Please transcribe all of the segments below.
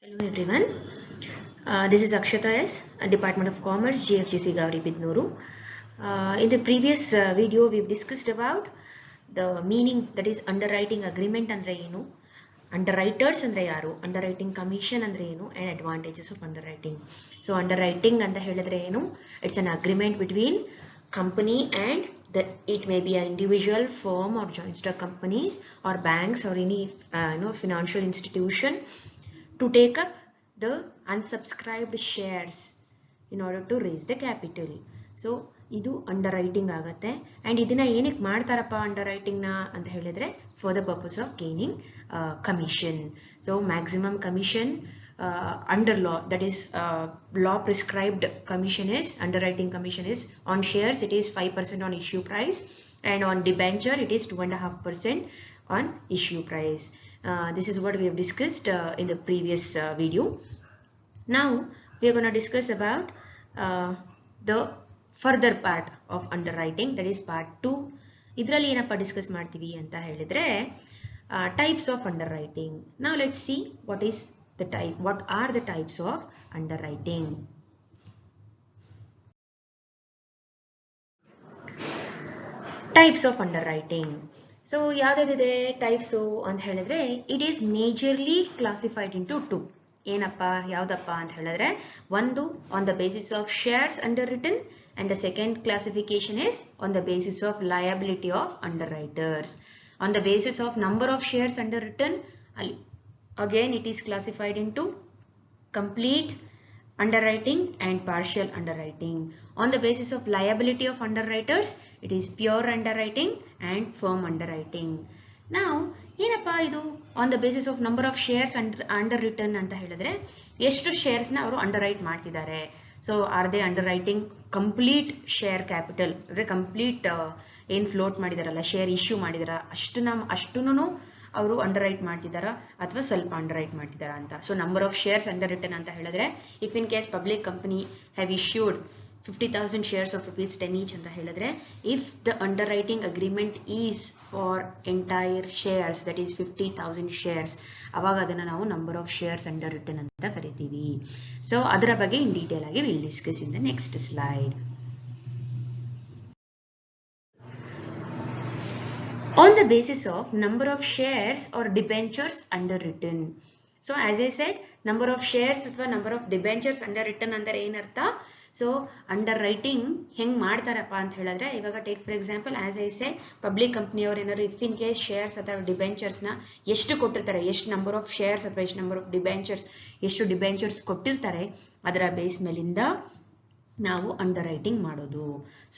Hello everyone, this is Akshata S, Department of Commerce, GFGC Gauri Bidnuru. In the previous video, we've discussed about the meaning, that is underwriting agreement andre enu, underwriters andre yaru, underwriting commission andre enu, and advantages of underwriting. So underwriting anta helidre enu, it's an agreement between company and it may be an individual firm or joint stock companies or banks or any financial institution to take up the unsubscribed shares in order to raise the capital. So ಇದು ಅಂಡರ್ರೈಟಿಂಗ್ ಆಗುತ್ತೆ and ಇದನ್ನ ಏನಕ್ಕೆ ಮಾಡ್ತಾರಪ್ಪ ಅಂಡರ್ರೈಟಿಂಗ್ ನ ಅಂತ ಹೇಳಿದ್ರೆ for the purpose of gaining commission. So maximum commission under law, that is law prescribed commission is underwriting commission is on shares it is 5% on issue price, and on debenture it is 2.5% on issue price. This is what we have discussed in the previous video. Now we are going to discuss about the further part of underwriting, that is part 2. Idralli ಏನಪ್ಪ discuss ಮಾಡ್ತೀವಿ ಅಂತ ಹೇಳಿದ್ರೆ types of underwriting. Now let's see what are the types of underwriting. Types of underwriting. So ಯಾವ್ದಿದೆ types ಅಂತ ಹೇಳಿದ್ರೆ it is majorly classified into two. ಏನಪ್ಪ ಯಾವ್ದಪ್ಪ ಅಂತ ಹೇಳಿದ್ರೆ ಒಂದು on the basis of shares underwritten, and the second classification is on the basis of liability of underwriters. On the basis of number of shares underwritten, again it is classified into complete underwriting and partial underwriting. On the basis of liability of underwriters, it is pure underwriting and firm underwriting. Now ಏನಪ್ಪ ಇದು on the basis of number of shares underwritten ಅಂತ ಹೇಳಿದ್ರೆ ಎಷ್ಟು shares ನ ಅವರು underwrite ಮಾಡ್ತಿದ್ದಾರೆ. So are they underwriting complete share capital ಅಂದ್ರೆ complete ಏನ್ ಫ್ಲೋಟ್ ಮಾಡಿದಾರಲ್ಲ, ಶೇರ್ ಇಶ್ಯೂ ಮಾಡಿದಾರ ಅಷ್ಟುನು ಅವರು ಅಂಡರ್ ರೈಟ್ ಮಾಡ್ತಿದಾರಾ ಅಥವಾ ಸ್ವಲ್ಪ ಅಂಡರ್ ರೈಟ್ ಮಾಡ್ತಿದಾರಾ ಅಂತ. So number of shares underwritten ಅಂತ ಹೇಳಿದ್ರೆ if in case public company have issued 50,000 shares of rupees 10 each ಅಂತ ಹೇಳಿದ್ರೆ if the underwriting agreement is for entire shares, that is 50,000 shares, ಅವಾಗ ಅದನ್ನ ನಾವು number of shares underwritten ಅಂತ ಕರಿತೀವಿ. So ಅದರ ಬಗ್ಗೆ in detail ಆಗಿ we'll discuss in the next slide. On the basis of number of shares or debentures underwritten. So as I said, number of shares ಅಥವಾ number of debentures underwritten ಅಂದರೆ ಏನರ್ಥ? So under writing ಹೆಂಗ್ ಮಾಡ್ತಾರಪ್ಪ ಅಂತ ಹೇಳಿದ್ರೆ, ಇವಾಗ take for example as I said, public ಕಂಪ್ನಿಯವರು ಏನಾದ್ರು ಇಫ್ ಇನ್ ಕೇಸ್ ಶೇರ್ಸ್ ಅಥವಾ ಡಿಬೆಂಚರ್ಸ್ ನ ಎಷ್ಟು ಕೊಟ್ಟಿರ್ತಾರೆ, ಎಷ್ಟು ನಂಬರ್ ಆಫ್ ಶೇರ್ಸ್ ಅಥವಾ ಎಷ್ಟು ನಂಬರ್ ಆಫ್ ಡಿಬೆಂಚರ್ಸ್, ಎಷ್ಟು ಡಿಬೆಂಚರ್ಸ್ ಕೊಟ್ಟಿರ್ತಾರೆ, ಅದರ ಬೇಸ್ ಮೇಲಿಂದ ನಾವು ಅಂಡರ್ ರೈಟಿಂಗ್ ಮಾಡೋದು.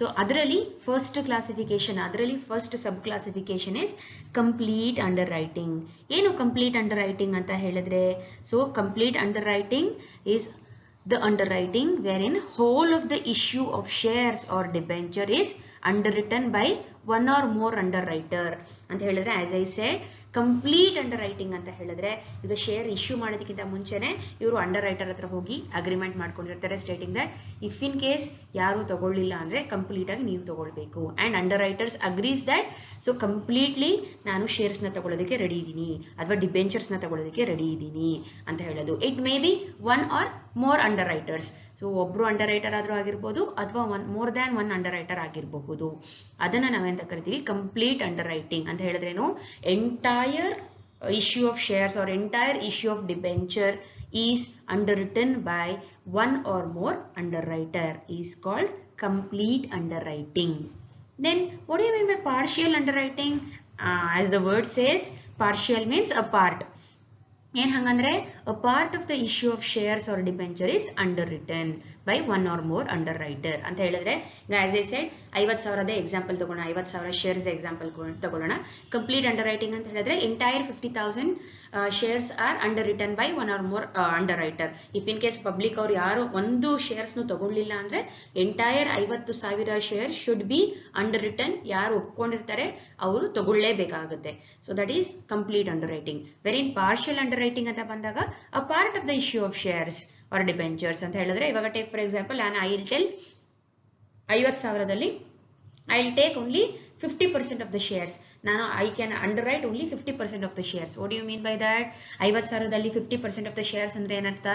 ಸೊ ಅದರಲ್ಲಿ ಫಸ್ಟ್ ಕ್ಲಾಸಿಫಿಕೇಶನ್, ಅದರಲ್ಲಿ first sub classification is complete underwriting. ಏನು ಕಂಪ್ಲೀಟ್ ಅಂಡರ್ ರೈಟಿಂಗ್ ಅಂತ ಹೇಳಿದ್ರೆ, so complete underwriting is the underwriting wherein whole of the issue of shares or debenture is underwritten by one or more underwriter ಅಂತ ಹೇಳಿದ್ರೆ, as I said, complete underwriting ಅಂತ ಹೇಳಿದ್ರೆ ಈಗ share issue ಮಾಡೋದಕ್ಕಿಂತ ಮುಂಚೆನೆ ಇವರು under writer ಹತ್ರ ಹೋಗಿ ಅಗ್ರಿಮೆಂಟ್ ಮಾಡ್ಕೊಂಡಿರ್ತಾರೆ, stating that if in case ಯಾರು ತಗೊಳ್ಳಿಲ್ಲ ಅಂದ್ರೆ ಕಂಪ್ಲೀಟ್ ಆಗಿ ನೀವು ತಗೊಳ್ಬೇಕು. And under writers agrees that so completely ನಾನು ಶೇರ್ಸ್ ನ ತಗೊಳ್ಳೋದಕ್ಕೆ ರೆಡಿ ಇದ್ದೀನಿ ಅಥವಾ ಡಿಬೆಂಚರ್ಸ್ ನ ತಗೊಳ್ಳೋದಕ್ಕೆ ರೆಡಿ ಇದ್ದೀನಿ ಅಂತ ಹೇಳೋದು. It may be one or more underwriters. So ಒಬ್ರು ಅಂಡರ್ ರೈಟರ್ ಆದ್ರೂ ಆಗಿರ್ಬೋದು ಅಥವಾ more than one underwriter ಆಗಿರಬಹುದು. ಅದನ್ನ ನಾವೆಂತ ಕರಿತೀವಿ ಕಂಪ್ಲೀಟ್ ಅಂಡರ್ ರೈಟಿಂಗ್ ಅಂತ ಹೇಳಿದ್ರೇನು, entire issue of shares or entire issue of debenture is underwritten by one or more underwriter is called complete underwriting. Then what do you mean by partial underwriting? As the word says, partial means a part. ಏನ್ ಹಂಗಂದ್ರೆ a part of the issue of shares or debenture is underwritten by one or more underwriter ಅಂತ ಹೇಳಿದ್ರೆ, as I said 50,000 example ತಗೋಣ, 50,000 shares example ತಗೊಳ್ಳೋಣ. Complete underwriting ಅಂತ ಹೇಳಿದ್ರೆ entire 50,000 shares are underwritten by one or more underwriter. If in case public ಅವ್ರು ಯಾರು ಒಂದು shares ನು ತಗೊಳ್ಳಿಲ್ಲ ಅಂದ್ರೆ entire 50,000 share should be underwritten. ಯಾರು ಒಪ್ಕೊಂಡಿರ್ತಾರೆ ಅವರು ತಗೊಳ್ಳೇಬೇಕಾಗುತ್ತೆ. So that is complete underwriting. Very partial underwriting ಅಂತ ಬಂದಾಗ a part of the issue of shares or debentures ಅಂತ ಹೇಳಿದ್ರೆ, ಇವಾಗ take for example I will tell 50,000ದಲ್ಲಿ I will take only 50% of the shares. ನಾನು I can underwrite only 50% of the shares. What do you mean by that? 50,000ದಲ್ಲಿ 50% of the shares ಅಂದ್ರೆ ಏನರ್ಥ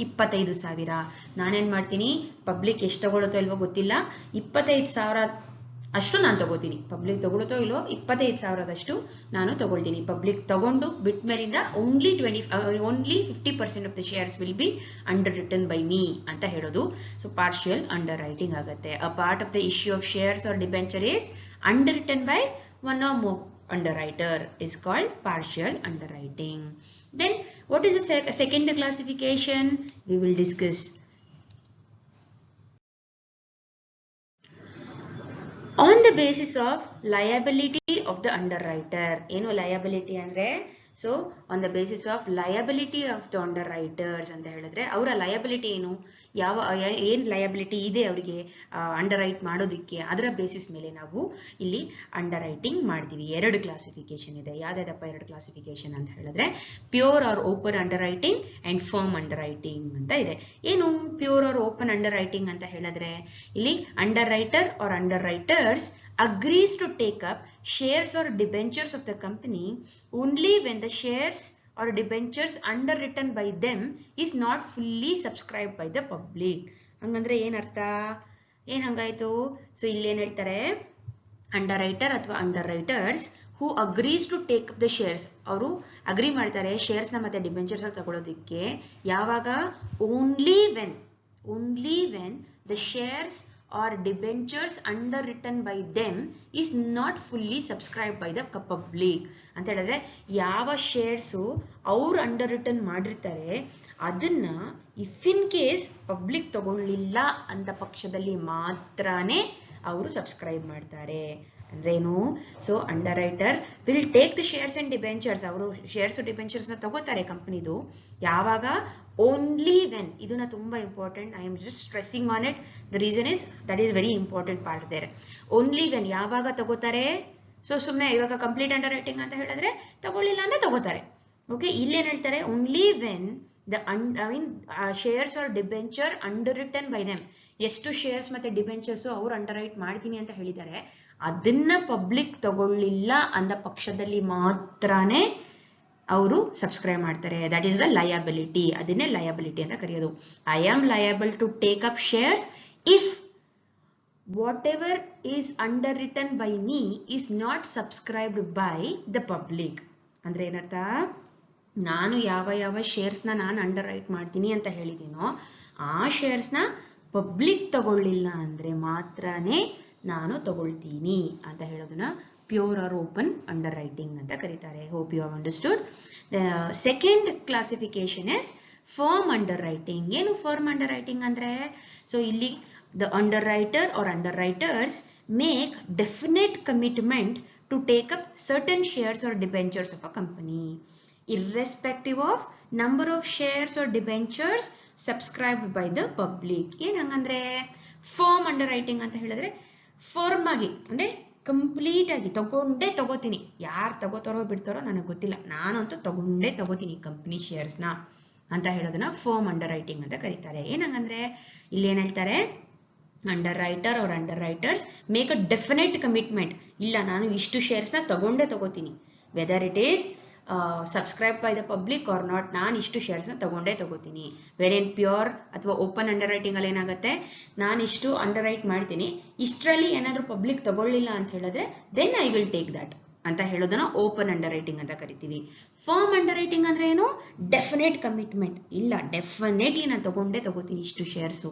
25,000. ನಾನೇನ್ ಮಾಡ್ತೀನಿ, public ಎಷ್ಟು ತಗೊಳುತ್ತೋ ಇಲ್ವೋ ಗೊತ್ತಿಲ್ಲ, 25,000 ಅಷ್ಟು ನಾನು ತಗೋತೀನಿ. ಪಬ್ಲಿಕ್ ತಗೊಳುತ್ತೋ ಇಲ್ವೋ 25,000ದಷ್ಟು ನಾನು ತಗೊಳ್ತೀನಿ. ಪಬ್ಲಿಕ್ ತಗೊಂಡು ಬಿಟ್ಟ ಮೇಲಿಂದ only 50% of the shares will be underwritten by me ಅಂತ ಹೇಳೋದು. ಸೊ ಪಾರ್ಷಿಯಲ್ ಅಂಡರ್ ರೈಟಿಂಗ್ ಆಗುತ್ತೆ. A part of the issue of shares or debenture is underwritten by one or more underwriter is called partial underwriting. Then what is the second classification? We will discuss. On the basis of liability of the underwriter. ಏನು liability ಅಂದ್ರೆ, so on the basis of liability of the under writers ಅಂತ ಹೇಳಿದ್ರೆ ಅವರ liability ಏನು, ಏನು liability ಇದೆ ಅವರಿಗೆ under right ಮಾಡೋದಕ್ಕೆ, ಅದರ ಬೇಸಿಸ್ ಮೇಲೆ ನಾವು ಇಲ್ಲಿ ಅಂಡರ್ ರೈಟಿಂಗ್ ಮಾಡ್ತೀವಿ. ಎರಡು ಕ್ಲಾಸಿಫಿಕೇಶನ್ ಇದೆ. ಯಾವ್ದಾದಪ್ಪ ಎರಡು ಕ್ಲಾಸಿಫಿಕೇಶನ್ ಅಂತ ಹೇಳಿದ್ರೆ pure or open under writing and firm underwriting ಅಂತ ಇದೆ. ಏನು pure or open underwriting ಅಂತ ಹೇಳಿದ್ರೆ, ಇಲ್ಲಿ under writer or under writers agrees to take up shares or debentures of the company only when the shares or debentures underwritten by them is not fully subscribed by the public. ಹಂಗಂದ್ರೆ ಏನರ್ಥ, ಏನ್ ಹಂಗಾಯ್ತು? So ಇಲ್ಲಿ ಏನ್ ಹೇಳ್ತಾರೆ, underwriter ಅಥವಾ underwriters who agrees to take up the shares, ಅವರು agree ಮಾಡ್ತಾರೆ shares ನ ಮತ್ತೆ ಡಿಬೆಂಚರ್ಸ್ ತಗೊಳ್ಳೋದಕ್ಕೆ. ಯಾವಾಗ? Only when the shares or debentures underwritten by them is not fully subscribed by the public ಅಂತ ಹೇಳಿದ್ರೆ, ಯಾವ ಶೇರ್ಸ್ ಅವ್ರು ಅಂಡರ್ ರಿಟನ್ ಮಾಡಿರ್ತಾರೆ ಅದನ್ನ ಇಫ್ ಇನ್ ಕೇಸ್ ಪಬ್ಲಿಕ್ ತಗೊಳ್ಳಿಲ್ಲ ಅಂತ ಪಕ್ಷದಲ್ಲಿ ಮಾತ್ರನೇ ಅವರು ಸಬ್ಸ್ಕ್ರೈಬ್ ಮಾಡ್ತಾರೆ. ಅಂದ್ರೇನು? So underwriter will take the shares and debentures, ಅವರು ಶೇರ್ಸ್ ಡಿಬೆಂಚರ್ಸ್ ನ ತಗೋತಾರೆ ಕಂಪನಿದು. ಯಾವಾಗ? Only when. ಇದನ್ನ ತುಂಬಾ important. I am just stressing on it. The reason is that is very important part there. Only when ಯಾವಾಗ ತಗೋತಾರೆ? So ಸುಮ್ಮನೆ ಇವಾಗ ಕಂಪ್ಲೀಟ್ ಅಂಡರ್ ರೈಟಿಂಗ್ ಅಂತ ಹೇಳಿದ್ರೆ ತಗೊಳ್ಳಿಲ್ಲ ಅಂದ್ರೆ ತಗೋತಾರೆ. ಓಕೆ, ಇಲ್ಲೇನ್ ಹೇಳ್ತಾರೆ? Only when the shares or debenture underwritten by them. ಎಷ್ಟು ಶೇರ್ಸ್ ಮತ್ತೆ ಡಿಬೆಂಚರ್ಸ್ ಅವ್ರು ಅಂಡರ್ ರೈಟ್ ಮಾಡ್ತೀನಿ ಅಂತ ಹೇಳಿದ್ದಾರೆ, ಅದನ್ನ ಪಬ್ಲಿಕ್ ತಗೊಳ್ಳಿಲ್ಲ ಅಂದ ಪಕ್ಷದಲ್ಲಿ ಮಾತ್ರನೇ ಅವರು ಸಬ್ಸ್ಕ್ರೈಬ್ ಮಾಡ್ತಾರೆ. That is the liability. ಅದನ್ನೇ ಲಯಬಿಲಿಟಿ ಅಂತ ಕರೆಯೋದು. I am liable to take up shares if whatever is underwritten by me is not subscribed by the public. ಅಂದ್ರೆ ಏನರ್ಥ? ನಾನು ಯಾವ ಶೇರ್ಸ್ ನಾನು ಅಂಡರ್ ರೈಟ್ ಮಾಡ್ತೀನಿ ಅಂತ ಹೇಳಿದೀನೋ ಆ ಶೇರ್ಸ್ ನ ಪಬ್ಲಿಕ್ ತಗೊಳ್ಳಿಲ್ಲ ಅಂದ್ರೆ ಮಾತ್ರನೇ ನಾನು ತಗೊಳ್ತೀನಿ ಅಂತ ಹೇಳೋದನ್ನ pure or open underwriting ಅಂತ ಕರೀತಾರೆ. Hope you have understood. Second classification is firm underwriting. ಏನು ಫರ್ಮ್ ಅಂಡರ್ ರೈಟಿಂಗ್ ಅಂದ್ರೆ, ಸೊ ಇಲ್ಲಿ the underwriter or underwriters make definite commitment to take up certain shares or debentures of a company irrespective of number of shares or debentures subscribed by the public. ಏನ್ ಹಂಗಂದ್ರೆ firm underwriting ಅಂತ ಹೇಳಿದ್ರೆ firm ಆಗಿ ಅಂದ್ರೆ complete ಆಗಿ ತಗೋತೀನಿ. ಯಾರು ತಗೋತಾರೋ ಬಿಡ್ತಾರೋ ನನಗೆ ಗೊತ್ತಿಲ್ಲ, ನಾನಂತೂ ತಗೋತೀನಿ ಕಂಪನಿ ಶೇರ್ಸ್ ನ ಅಂತ ಹೇಳೋದನ್ನ ಫರ್ಮ್ ಅಂಡರ್ ರೈಟಿಂಗ್ ಅಂತ ಕರೀತಾರೆ. ಏನಂಗಂದ್ರೆ ಇಲ್ಲಿ ಏನ್ ಹೇಳ್ತಾರೆ, ಅಂಡರ್ ರೈಟರ್ ಅವ್ರ underwriters make a definite commitment. ಇಲ್ಲ, ನಾನು ಇಷ್ಟು ಶೇರ್ಸ್ ನ ತಗೋತೀನಿ, whether it is subscribe by the public or not, ನಾನು ಇಷ್ಟು ಶೇರ್ಸ್ ನ ತಗೋತೀನಿ. ವೆರಿ ಪ್ಯೂರ್ ಅಥವಾ ಓಪನ್ ಅಂಡರ್ ರೈಟಿಂಗ್ ಅಲ್ಲಿ ಏನಾಗುತ್ತೆ, ನಾನು ಇಷ್ಟು ಅಂಡರ್ ರೈಟ್ ಮಾಡ್ತೀನಿ, ಇಷ್ಟರಲ್ಲಿ ಏನಾದ್ರೂ ಪಬ್ಲಿಕ್ ತಗೊಳ್ಳಿಲ್ಲ ಅಂತ ಹೇಳಿದ್ರೆ then I will take that ಅಂತ ಹೇಳೋದನ್ನ ಓಪನ್ ಅಂಡರ್ ರೈಟಿಂಗ್ ಅಂತ ಕರಿತೀವಿ. ಫರ್ಮ್ ಅಂಡರ್ ರೈಟಿಂಗ್ ಅಂದ್ರೆ ಏನು? Definite commitment. ಇಲ್ಲ, ಡೆಫಿನೆಟ್ಲಿ ನಾನು ತಗೋತೀನಿ ಇಷ್ಟು shares.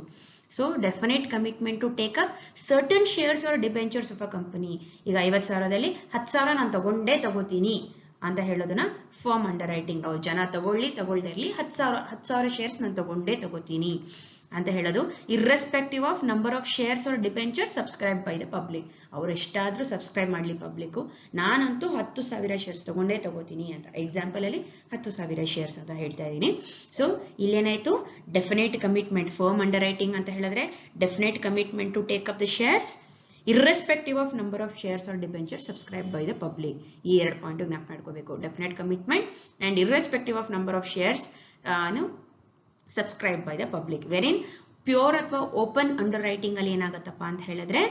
So definite commitment to take up certain shares or debentures of a company. ಈಗ 50,000ದಲ್ಲಿ 10,000 ನಾನು ತಗೋತೀನಿ ಅಂತ ಹೇಳೋದನ್ನ ಫರ್ಮ್ ಅಂಡರ್ ರೈಟಿಂಗ್. ಅವ್ರು ಜನ ತಗೊಳ್ದೇ ಇರ್ಲಿ, 10,000 ಶೇರ್ಸ್ ನಾನು ತಗೋತೀನಿ ಅಂತ ಹೇಳೋದು. Irrespective of number of shares or debenture subscribe by the public. ಅವ್ರು ಎಷ್ಟಾದ್ರೂ ಸಬ್ಸ್ಕ್ರೈಬ್ ಮಾಡ್ಲಿ ಪಬ್ಲಿಕ್, ನಾನಂತೂ 10,000 ಶೇರ್ಸ್ ತಗೋತೀನಿ ಅಂತ. ಎಕ್ಸಾಂಪಲ್ ಅಲ್ಲಿ 10,000 ಶೇರ್ಸ್ ಅಂತ ಹೇಳ್ತಾ ಇದೀನಿ. ಸೊ ಇಲ್ಲೇನಾಯ್ತು, definite commitment. Firm underwriting ಅಂತ ಹೇಳಿದ್ರೆ definite commitment to take up the shares irrespective of number of shares or debentures subscribed by the public. ಈ ಎರಡು ಪಾಯಿಂಟ್ ಜ್ಞಾಪಕ ಮಾಡ್ಕೋಬೇಕು. Definite commitment and irrespective of number of shares subscribed by the public. Wherein pure ಅಥವಾ open underwriting ಅಲ್ಲಿ ಏನಾಗತ್ತಪ್ಪ ಅಂತ ಹೇಳಿದ್ರೆ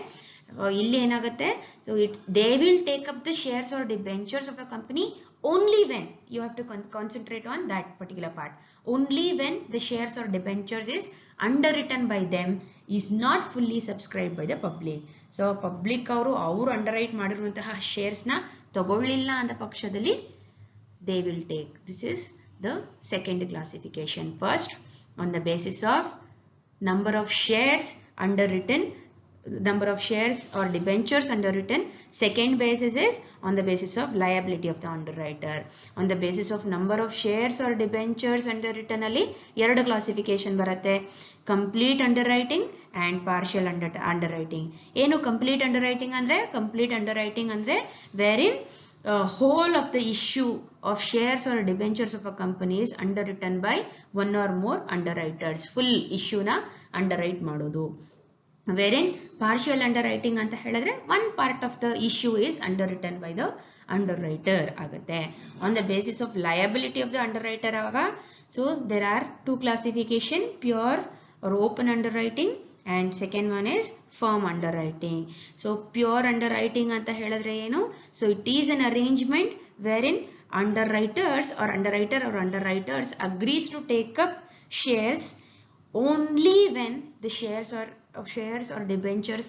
ಇಲ್ಲಿ ಏನಾಗುತ್ತೆ, so they will take up the shares or debentures of a company only when, you have to concentrate on that particular part, only when the shares or debentures is underwritten by them, is not fully subscribed by the public. So public ಅವರು underwrite ಮಾಡಿರುವಂತಹ shares ನ ತಗೊಳ್ಳಿಲ್ಲ ಅಂದ ಪಕ್ಷದಲ್ಲಿ they will take. This is the second classification. First, on the basis of number of shares underwritten, number of shares or debentures underwritten. Second basis is on the basis of liability of the underwriter. On the basis of number of shares or debentures underwritten ಅಲ್ಲಿ ಎರಡು classification ಬರುತ್ತೆ, complete ಅಂಡರ್ರೈಟಿಂಗ್ and partial underwriting. ಏನು complete ಅಂಡರ್ರೈಟಿಂಗ್ ಅಂದ್ರೆ, complete ಅಂಡರ್ರೈಟಿಂಗ್ ಅಂದ್ರೆ wherein whole of the issue of shares or debentures of a company is underwritten by one or more underwriters. Full issue na underwrite ಮಾಡೋದು. Wherein partial underwriting ಅಂತ ಹೇಳಿದ್ರೆ one part of the issue is underwritten by the underwriter ಆಗುತ್ತೆ. On the basis of liability of the underwriter ಆಗ, so there are two classification, pure or open underwriting and second one is firm underwriting. So pure underwriting anta heladre enu, so it is an arrangement wherein underwriters or underwriters agrees to take up shares only when the shares or debentures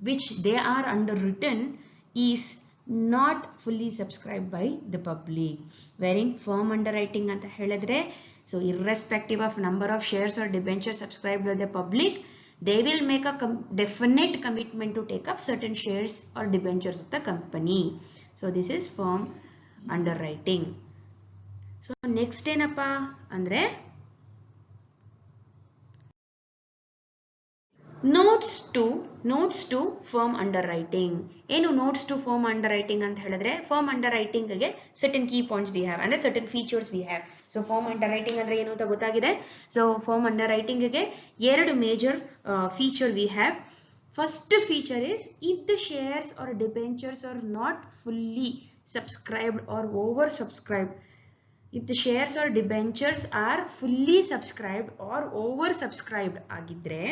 which they are underwritten is not fully subscribed by the public. Wherein firm underwriting anta heladre, so irrespective of number of shares or debentures subscribed by the public, they will make a definite commitment to take up certain shares or debentures of the company. So this is firm underwriting. So next ಏನಪ್ಪ ಅಂದ್ರೆ notes to firm underwriting. ಏನು notes to firm underwriting ಅಂತ ಹೇಳಿದ್ರೆ, firm underwriting ಗೆ certain key points we have, ಅಂದ್ರೆ certain features we have. So firm underwriting ಅಂದ್ರೆ ಏನು ಅಂತ ಗೊತ್ತಾಗಿದೆ. So firm underwriting ಗೆ ಎರಡು major feature we have. First feature is, if the shares or debentures are not fully subscribed or oversubscribed, if the shares or debentures are fully subscribed or oversubscribed ಆಗಿದ್ರೆ,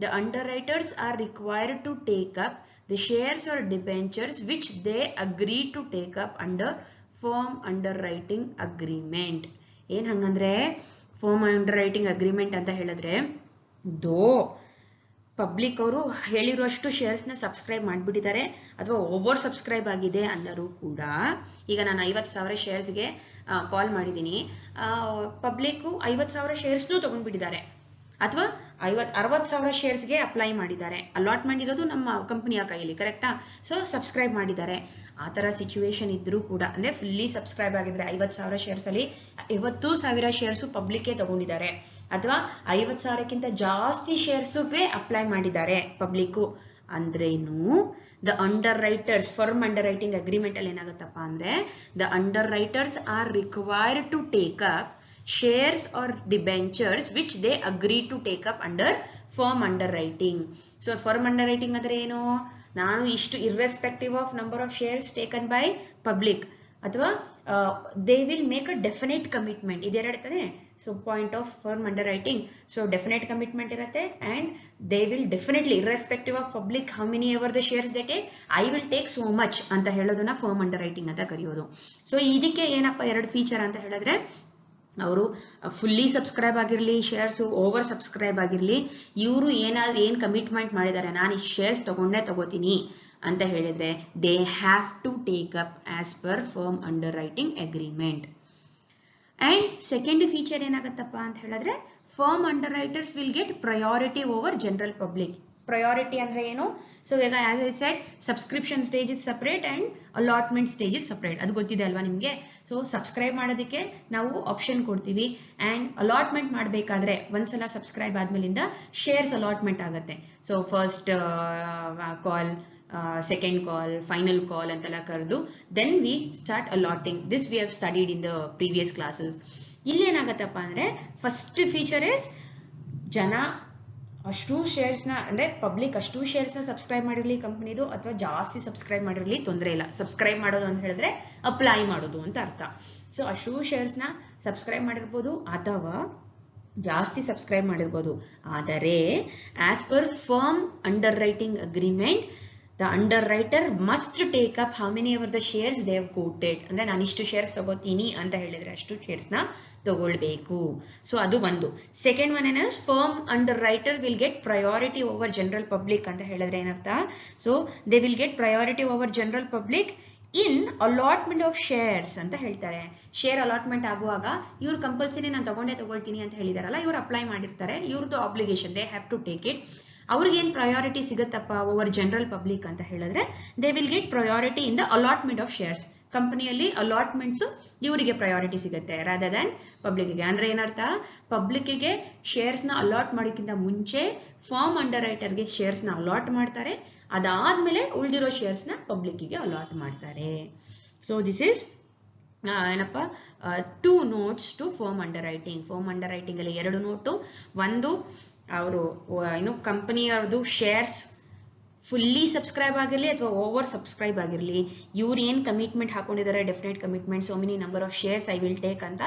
the underwriters are required to take up the shares or debentures which they agree to take up under firm underwriting agreement. ಏನ್ ಹಂಗಂದ್ರೆ, firm underwriting agreement ಅಂತ ಹೇಳಿದ್ರೆ, public ಅವರು ಹೇಳಿರುವಷ್ಟು ಶೇರ್ಸ್ನ subscribe ಮಾಡಿಬಿಟ್ಟಿದ್ದಾರೆ ಅಥವಾ over subscribe ಆಗಿದೆ ಅಂದರೂ ಕೂಡ, ಈಗ ನಾನು 50,000 ಶೇರ್ಸ್ಗೆ ಕಾಲ್ ಮಾಡಿದ್ದೀನಿ, ಪಬ್ಲಿಕ್ಕು 50,000 ಶೇರ್ಸ್ನೂ ತೊಗೊಂಡ್ಬಿಟ್ಟಿದ್ದಾರೆ, ಅಥವಾ 60,000 ಶೇರ್ಸ್ಗೆ ಅಪ್ಲೈ ಮಾಡಿದ್ದಾರೆ, ಅಲಾಟ್ಮೆಂಟ್ ಇರೋದು ನಮ್ಮ ಕಂಪನಿಯ ಕೈಯಲ್ಲಿ, ಕರೆಕ್ಟಾ? ಸೊ ಸಬ್ಸ್ಕ್ರೈಬ್ ಮಾಡಿದ್ದಾರೆ. ಆ ಥರ ಸಿಚುವೇಶನ್ ಇದ್ರೂ ಕೂಡ, ಅಂದರೆ ಫುಲ್ಲಿ ಸಬ್ಸ್ಕ್ರೈಬ್ ಆಗಿದ್ರೆ 50,000 ಶೇರ್ಸಲ್ಲಿ 50,000 ಶೇರ್ಸು ಪಬ್ಲಿಕ್ಗೆ ತಗೊಂಡಿದ್ದಾರೆ, ಅಥವಾ 50,000ಕ್ಕಿಂತ ಜಾಸ್ತಿ ಶೇರ್ಸುಗೆ ಅಪ್ಲೈ ಮಾಡಿದ್ದಾರೆ ಪಬ್ಲಿಕ್ಕು ಅಂದ್ರೇನು, the underwriters, firm underwriting agreement ಅಲ್ಲಿ ಏನಾಗುತ್ತಪ್ಪ ಅಂದ್ರೆ, the underwriters are required to take up shares or debentures which they agree to take up under firm underwriting. So firm underwriting ಅಂದ್ರೆ ಏನು, ನಾನು ಇಷ್ಟು irrespective of number of shares taken by public, ಅಥವಾ they will make a definite commitment, ಇದೆರಡು ತಾನೆ. So point of firm underwriting, so definite commitment ಇರುತ್ತೆ, and they will definitely, irrespective of public how many ever the shares they take, I will take so much ಅಂತ ಹೇಳೋದನ್ನ firm underwriting ಅಂತ ಕರೆಯೋದು. So ಇದಕ್ಕೆ ಏನಪ್ಪ ಎರಡು ಫೀಚರ್ ಅಂತ ಹೇಳಿದ್ರೆ, ಅವರು ಫುಲ್ಲಿ ಸಬ್ಸ್ಕ್ರೈಬ್ ಆಗಿರಲಿ, ಶೇರ್ಸು ಓವರ್ ಸಬ್ಸ್ಕ್ರೈಬ್ ಆಗಿರಲಿ, ಇವರು ಏನು ಕಮಿಟ್ಮೆಂಟ್ ಮಾಡಿದ್ದಾರೆ, ನಾನು ಈ ಶೇರ್ಸ್ ತಗೋತೀನಿ ಅಂತ ಹೇಳಿದ್ರೆ, they have to take up as per firm underwriting agreement. And second feature ಏನಾಗತ್ತಪ್ಪ ಅಂತ ಹೇಳಿದ್ರೆ, firm underwriters will get priority over general public. Priority ಅಂದ್ರೆ ಏನು, ಸೊ ಈಗ as I said, subscription stage is separate and allotment stage is separate, ಅದು ಗೊತ್ತಿದೆ ಅಲ್ವಾ ನಿಮಗೆ. ಸೊ ಸಬ್ಸ್ಕ್ರೈಬ್ ಮಾಡೋದಕ್ಕೆ ನಾವು ಆಪ್ಷನ್ ಕೊಡ್ತೀವಿ, ಅಂಡ್ ಅಲಾಟ್ಮೆಂಟ್ ಮಾಡಬೇಕಾದ್ರೆ ಒಂದ್ಸಲ ಸಬ್ಸ್ಕ್ರೈಬ್ ಆದ್ಮೇಲಿಂದ ಶೇರ್ಸ್ ಅಲಾಟ್ಮೆಂಟ್ ಆಗುತ್ತೆ. So first call, second call, final call ಅಂತೆಲ್ಲ ಕರೆದು then we start allotting. This we have studied in the previous classes. ಇಲ್ಲೇನಾಗತ್ತಪ್ಪ ಅಂದ್ರೆ, ಫಸ್ಟ್ ಫೀಚರ್ ಇಸ್, ಜನ ಅಷ್ಟು ಶೇರ್ಸ್ನ, ಅಂದ್ರೆ ಪಬ್ಲಿಕ್ ಅಷ್ಟು ಶೇರ್ಸ್ನ ಸಬ್ಸ್ಕ್ರೈಬ್ ಮಾಡಿರಲಿ ಕಂಪನಿದು, ಅಥವಾ ಜಾಸ್ತಿ ಸಬ್ಸ್ಕ್ರೈಬ್ ಮಾಡಿರಲಿ ತೊಂದರೆ ಇಲ್ಲ. ಸಬ್ಸ್ಕ್ರೈಬ್ ಮಾಡೋದು ಅಂತ ಹೇಳಿದ್ರೆ ಅಪ್ಲೈ ಮಾಡೋದು ಅಂತ ಅರ್ಥ. ಸೊ ಅಷ್ಟು ಶೇರ್ಸ್ನ ಸಬ್ಸ್ಕ್ರೈಬ್ ಮಾಡಿರ್ಬೋದು ಅಥವಾ ಜಾಸ್ತಿ ಸಬ್ಸ್ಕ್ರೈಬ್ ಮಾಡಿರ್ಬೋದು. ಆದರೆ as per firm underwriting agreement, the underwriter must take up how many ever the shares they have quoted. ಅಂದ್ರೆ ನಾನು ಇಷ್ಟು ಶೇರ್ಸ್ ತಗೋತೀನಿ ಅಂತ ಹೇಳಿದ್ರೆ ಅಷ್ಟು ಶೇರ್ಸ್ ನ ತಗೊಳ್ಬೇಕು. ಸೊ ಅದು ಒಂದು. ಸೆಕೆಂಡ್ ಒನ್ ಏನ firm under writer will get priority over general public ಅಂತ ಹೇಳಿದ್ರೆ ಏನರ್ಥ? So they will get priority over general public in allotment of shares ಅಂತ ಹೇಳ್ತಾರೆ. ಶೇರ್ ಅಲಾಟ್ಮೆಂಟ್ ಆಗುವಾಗ ಇವ್ರು ಕಂಪಲ್ಸರಿ ನಾನು ತಗೊಳ್ತೀನಿ ಅಂತ ಹೇಳಿದಾರಲ್ಲ, ಇವ್ರು ಅಪ್ಲೈ ಮಾಡಿರ್ತಾರೆ, ಇವ್ರದ್ದು obligation, they have to take it. ಅವ್ರಿಗೇನು ಪ್ರಯಾರಿಟಿ ಸಿಗುತ್ತಪ್ಪ ಓವರ್ ಜನರಲ್ ಪಬ್ಲಿಕ್ ಅಂತ ಹೇಳಿದ್ರೆ, they will get priority in the allotment of shares. ಕಂಪನಿಯಲ್ಲಿ ಅಲಾಟ್ಮೆಂಟ್ಸ್ ಇವರಿಗೆ ಪ್ರಯಾರಿಟಿ ಸಿಗುತ್ತೆ ರಾದರ್ ದನ್ ಪಬ್ಲಿಕ್ಗೆ. ಅಂದ್ರೆ ಏನರ್ಥ? ಪಬ್ಲಿಕ್ಗೆ ಶೇರ್ಸ್ ನ ಅಲಾಟ್ ಮಾಡೋಕ್ಕಿಂತ ಮುಂಚೆ ಫಾರ್ಮ್ ಅಂಡರ್ ರೈಟರ್ಗೆ ಶೇರ್ಸ್ ನ ಅಲಾಟ್ ಮಾಡ್ತಾರೆ, ಅದಾದ್ಮೇಲೆ ಉಳಿದಿರೋ ಶೇರ್ಸ್ ನ ಪಬ್ಲಿಕ್ಗೆ ಅಲಾಟ್ ಮಾಡ್ತಾರೆ. ಸೊ ದಿಸ್ ಇಸ್ ಏನಪ್ಪ 2 notes to firm underwriting. Firm underwriting ಅಲ್ಲಿ 2 ನೋಟು. ಒಂದು ಅವರು ಏನು ಕಂಪನಿಯವ್ರದ್ದು ಶೇರ್ಸ್ ಫುಲ್ಲಿ ಸಬ್ಸ್ಕ್ರೈಬ್ ಆಗಿರಲಿ ಅಥವಾ ಓವರ್ ಸಬ್ಸ್ಕ್ರೈಬ್ ಆಗಿರಲಿ, ಇವ್ರು ಏನು ಕಮಿಟ್ಮೆಂಟ್ ಹಾಕೊಂಡಿದ್ದಾರೆ, definite commitment, so many number of shares I will take ಅಂತ,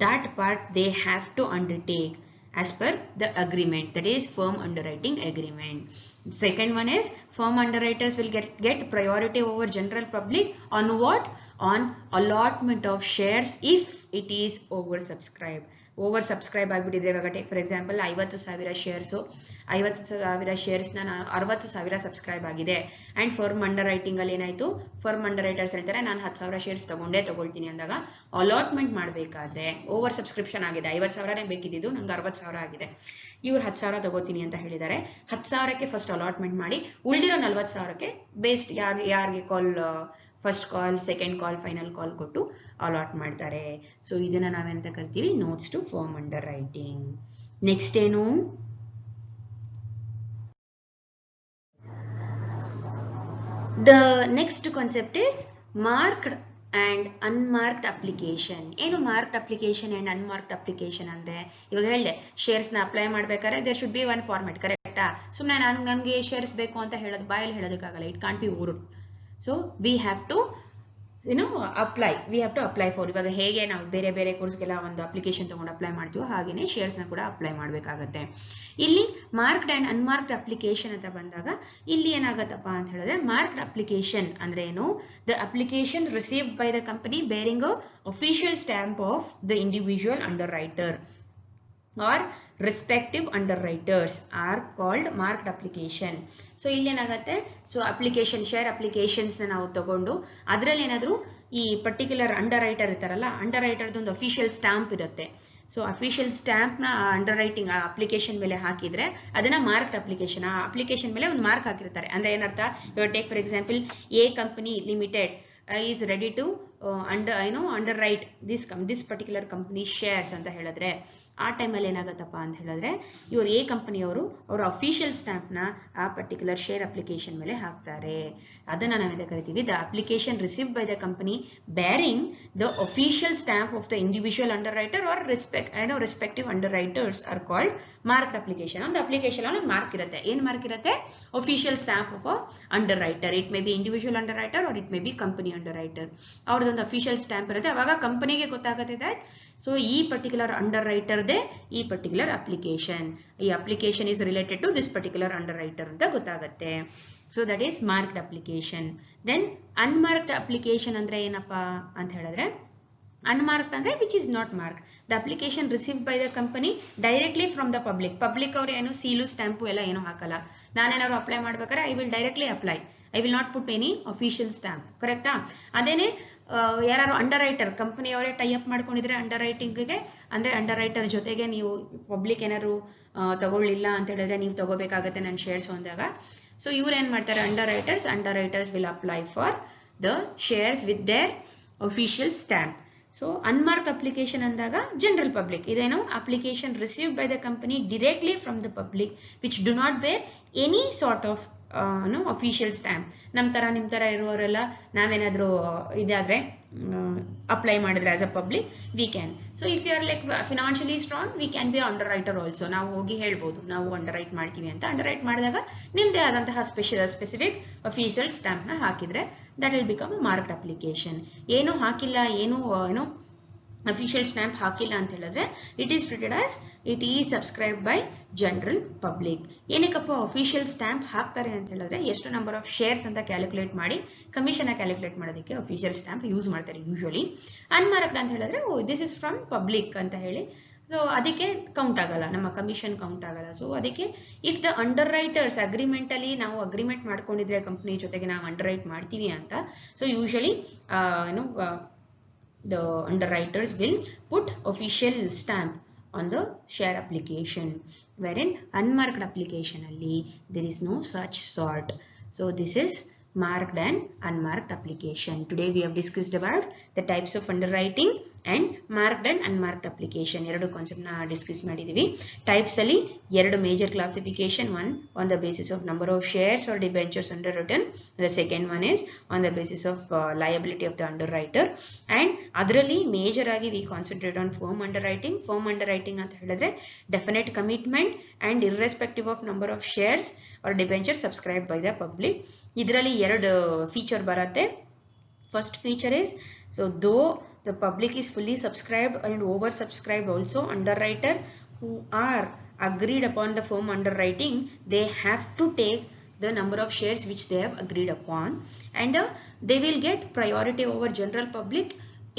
that part they have to undertake as per the agreement, that is firm underwriting agreement. Second one is firm underwriters will get priority over general public on what? On allotment of shares if it is oversubscribed. Over ಆಗಿಬಿಟ್ಟಿದ್ರೆ, ಇವಾಗ take for example 50,000 shares, 50,000 ಶೇರ್ಸ್ನ 60,000 subscribe ಆಗಿದೆ. And firm underwriting ಅಲ್ಲಿ ಏನಾಯ್ತು, firm under writers ಹೇಳ್ತಾರೆ ನಾನು 10,000 shares ತಗೊಳ್ತೀನಿ ಅಂದಾಗ ಅಲಾಟ್ಮೆಂಟ್ ಮಾಡಬೇಕಾದ್ರೆ ಓವರ್ ಸಬ್ಸ್ಕ್ರಿಪ್ಷನ್ ಆಗಿದೆ, 50,000ನೇ ಬೇಕಿದ್ದು, ನಂಗೆ 60,000 ಆಗಿದೆ, ಇವ್ರು 10,000 ತಗೋತೀನಿ ಅಂತ ಹೇಳಿದ್ದಾರೆ. 10,000ಕ್ಕೆ ಫಸ್ಟ್ ಅಲಾಟ್ಮೆಂಟ್ ಮಾಡಿ, ಉಳಿದಿರೋ 40,000ಕ್ಕೆ ಬೇಸ್ಡ್ ಯಾರಿಗೆ call, first call, second call, final call ಕೊಟ್ಟು ಅಲಾಟ್ ಮಾಡ್ತಾರೆ. ಸೊ ಇದನ್ನ ನಾವೆಂತ ಕರಿತೀವಿ? Notes to firm underwriting. Next ಏನು? The next concept is marked and unmarked application. ಏನು marked application and unmarked application ಅಂದ್ರೆ, ಇವಾಗ ಹೇಳಿದೆ ಶೇರ್ಸ್ ನ ಅಪ್ಲೈ ಮಾಡ್ಬೇಕಾದ್ರೆ there should be one format, ಕರೆಕ್ಟಾ? ಸುಮ್ಮನೆ ನನಗೆ ಶೇರ್ಸ್ ಬೇಕು ಅಂತ ಹೇಳೋದು ಬಾಯಲ್ಲಿ ಹೇಳೋದಕ್ಕಾಗಲ್ಲ, it can't be oral. So we have to apply for. ಇವಾಗ ಹೇಗೆ ನಾವು ಬೇರೆ ಬೇರೆ ಕೋರ್ಸ್ಗೆಲ್ಲ ಒಂದು ಅಪ್ಲಿಕೇಶನ್ ತಗೊಂಡು ಅಪ್ಲೈ ಮಾಡ್ತೀವೋ ಹಾಗೇನೆ ಶೇರ್ಸ್ನ ಕೂಡ ಅಪ್ಲೈ ಮಾಡಬೇಕಾಗತ್ತೆ. ಇಲ್ಲಿ ಮಾರ್ಕ್ಡ್ ಅಂಡ್ ಅನ್ಮಾರ್ಕ್ಡ್ ಅಪ್ಲಿಕೇಶನ್ ಅಂತ ಬಂದಾಗ ಇಲ್ಲಿ ಏನಾಗತ್ತಪ್ಪ ಅಂತ ಹೇಳಿದ್ರೆ, ಮಾರ್ಕ್ಡ್ ಅಪ್ಲಿಕೇಶನ್ ಅಂದ್ರೆ ಏನು? The application received by the company bearing a official stamp of the individual under writer or respective underwriters are called marked application. So ಇಲ್ಲಿ ಏನಾಗುತ್ತೆ, ಸೊ ಅಪ್ಲಿಕೇಶನ್, ಶೇರ್ ಅಪ್ಲಿಕೇಶನ್ಸ್ ನಾವು ತಗೊಂಡು ಅದರಲ್ಲಿ ಏನಾದರೂ ಈ ಪರ್ಟಿಕ್ಯುಲರ್ ಅಂಡರ್ ರೈಟರ್ ಇರ್ತಾರಲ್ಲ, ಅಂಡರ್ ರೈಟರ್ದು ಒಂದು ಅಫಿಷಿಯಲ್ ಸ್ಟಾಂಪ್ ಇರುತ್ತೆ. ಸೊ ಅಫಿಷಿಯಲ್ ಸ್ಟ್ಯಾಂಪ್ನ ಅಂಡರ್ ರೈಟಿಂಗ್ ಅಪ್ಲಿಕೇಶನ್ ಮೇಲೆ ಹಾಕಿದ್ರೆ ಅದನ್ನ ಮಾರ್ಕ್ಡ್ ಅಪ್ಲಿಕೇಶನ್. ಆ ಅಪ್ಲಿಕೇಶನ್ ಮೇಲೆ ಒಂದು ಮಾರ್ಕ್ ಹಾಕಿರ್ತಾರೆ. ಅಂದ್ರೆ ಏನರ್ಥ, ಇವಾಗ take for example A company limited is ready to underwrite this particular company shares ಅಂತ ಹೇಳಿದ್ರೆ, ಆ ಟೈಮಲ್ಲಿ ಏನಾಗತ್ತಪ್ಪ ಅಂತ ಹೇಳಿದ್ರೆ, ಇವರು ಎ ಕಂಪನಿಯವರು ಅವರ ಅಫಿಷಿಯಲ್ ಸ್ಟ್ಯಾಂಪ್ನ ಆ ಪರ್ಟಿಕ್ಯುಲರ್ ಶೇರ್ ಅಪ್ಲಿಕೇಶನ್ ಮೇಲೆ ಹಾಕ್ತಾರೆ. ಅದನ್ನ ನಾವೆಂತ ಕರಿತೀವಿ? The application received by the company bearing the official stamp of the individual underwriter or respective underwriters are called marked application. ಒಂದು ಅಪ್ಲಿಕೇಶನ್ ಒಂದು ಮಾರ್ಕ್ ಇರುತ್ತೆ. ಏನ್ ಮಾರ್ಕ್ ಇರುತ್ತೆ? Official stamp of underwriter. It may be individual underwriter or it may be company underwriter. ಅವ್ರದ್ದೊಂದು official stamp ಇರುತ್ತೆ. ಅವಾಗ ಕಂಪನಿಗೆ ಗೊತ್ತಾಗುತ್ತೆ ದಟ್ ಸೊ ಈ ಪರ್ಟಿಕ್ಯುಲರ್ ಅಂಡರ್ ರೈಟರ್ದೇ ಈ ಪರ್ಟಿಕ್ಯುಲರ್ ಅಪ್ಲಿಕೇಶನ್, ಈ application is related to this particular underwriter ಅಂತ ಗೊತ್ತಾಗುತ್ತೆ. So that is marked application. Then unmarked application ಅಂದ್ರೆ ಏನಪ್ಪಾ ಅಂತ ಹೇಳಿದ್ರೆ, ಅನ್ಮಾರ್ಕ್ಡ್ ಅಂದ್ರೆ which is not marked. The application received by the company directly from the public ಅವ್ರು ಏನು seal stamp ಎಲ್ಲ ಏನು ಹಾಕಲ್ಲ. ನಾನೇನಾದ್ರು ಅಪ್ಲೈ ಮಾಡ್ಬೇಕಾದ್ರೆ I will directly apply, I will not put any official stamp, ಕರೆಕ್ಟಾ? ಅದೇನೆ ಯಾರು ಅಂಡರ್ ರೈಟರ್ ಕಂಪನಿಯವರೇ ಟೈ ಅಪ್ ಮಾಡ್ಕೊಂಡಿದ್ರೆ ಅಂಡರ್ ರೈಟಿಂಗ್ಗೆ, ಅಂದ್ರೆ ಅಂಡರ್ ರೈಟರ್ ಜೊತೆಗೆ ನೀವು ಪಬ್ಲಿಕ್ ಏನಾದ್ರು ತಗೊಳ್ಳಿಲ್ಲ ಅಂತ ಹೇಳಿದ್ರೆ ನೀವು ತಗೋಬೇಕಾಗತ್ತೆ ನನ್ನ ಶೇರ್ಸ್ ಅಂದಾಗ, ಸೊ ಇವ್ರು ಏನ್ ಮಾಡ್ತಾರೆ, underwriters will apply for the shares with their official stamp. So unmarked application ಅಂದಾಗ ಜನರಲ್ ಪಬ್ಲಿಕ್, ಇದೇನು application received by the company directly from the public which do not bear any sort of official stamp. ನಿಮ್ಮ ತರ ಇರುವವರೆಲ್ಲ ನಾವೇನಾದ್ರೂ ಇದಾದ್ರೆ apply ಮಾಡಿದ್ರೆ as a public we can. So if you are like financially strong we can be underwriter also. ನಾವು ಹೋಗಿ ಹೇಳ್ಬೋದು ನಾವು ಅಂಡರ್ ರೈಟ್ ಮಾಡ್ತೀವಿ ಅಂತ. ಅಂಡರ್ ರೈಟ್ ಮಾಡಿದಾಗ ನಿಮ್ದೇ ಆದಂತಹ ಸ್ಪೆಸಿಫಿಕ್ ಅಫಿಷಿಯಲ್ ಸ್ಟ್ಯಾಂಪ್ನ ಹಾಕಿದ್ರೆ that will become marked application. ಏನು ಹಾಕಿಲ್ಲ, ಏನು ಅಫಿಷಿಯಲ್ ಸ್ಟ್ಯಾಂಪ್ ಹಾಕಿಲ್ಲ ಅಂತ ಹೇಳಿದ್ರೆ it is treated as it is subscribe by general public. ಏನಕ್ಕಪ್ಪ ಅಫಿಷಿಯಲ್ ಸ್ಟ್ಯಾಂಪ್ ಹಾಕ್ತಾರೆ ಅಂತ ಹೇಳಿದ್ರೆ ಎಷ್ಟು ನಂಬರ್ ಆಫ್ ಶೇರ್ಸ್ ಅಂತ ಕ್ಯಾಲ್ಕುಲೇಟ್ ಮಾಡಿ ಕಮಿಷನ್ ಕ್ಯಾಲ್ಕುಲೇಟ್ ಮಾಡೋದಕ್ಕೆ ಅಫಿಷಿಯಲ್ ಸ್ಟ್ಯಾಂಪ್ ಯೂಸ್ ಮಾಡ್ತಾರೆ ಯೂಶುವಲಿ. ಅನ್ಮಾರ್ಕ್ಡ್ ಅಂತ ಹೇಳಿದ್ರೆ ದಿಸ್ ಇಸ್ ಫ್ರಮ್ ಪಬ್ಲಿಕ್ ಅಂತ ಹೇಳಿ, ಸೊ ಅದಕ್ಕೆ ಕೌಂಟ್ ಆಗಲ್ಲ, ನಮ್ಮ ಕಮಿಷನ್ ಕೌಂಟ್ ಆಗಲ್ಲ. ಸೊ ಅದಕ್ಕೆ if the under writers agreement ಅಲ್ಲಿ ನಾವು ಅಗ್ರಿಮೆಂಟ್ ಮಾಡ್ಕೊಂಡಿದ್ರೆ ಕಂಪ್ನಿ ಜೊತೆಗೆ ನಾವು ಅಂಡರ್ ರೈಟ್ ಮಾಡ್ತೀವಿ ಅಂತ, so usually the underwriters will put official stamp on the share application, wherein unmarked application alli there is no such sort. So this is marked and unmarked application. Today we have discussed about the types of underwriting and marked and unmarked application. ಎರಡು concept ನ discuss ಮಾಡಿದೀವಿ. Types ಅಲ್ಲಿ ಎರಡು major classification, one on the basis of number of shares or debentures underwritten, the second one is on the basis of liability of the underwriter. And ಅದರಲ್ಲಿ major ಆಗಿ we concentrate on firm underwriting. firm underwriting ಅಂತ ಹೇಳಿದ್ರೆ definite commitment and irrespective of number of shares or debentures subscribed by the public. ಇದರಲ್ಲಿ ಎರಡು feature ಬರುತ್ತೆ. First feature is, so though the public is fully subscribed and oversubscribed also, underwriter who are agreed upon the firm underwriting, they have to take the number of shares which they have agreed upon, and they will get priority over general public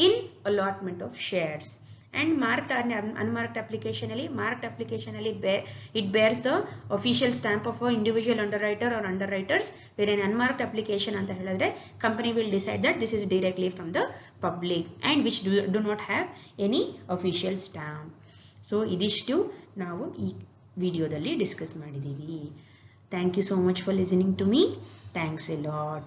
in allotment of shares. And marked and unmarked application alli, marked application alli it bears the official stamp of an individual underwriter or underwriters, where an unmarked application anta helidre company will decide that this is directly from the public and which do not have any official stamp. So idishtu ನಾವು ಈ ವಿಡಿಯೋದಲ್ಲಿ discuss ಮಾಡಿದೀವಿ. Thank you so much for listening to me. Thanks a lot.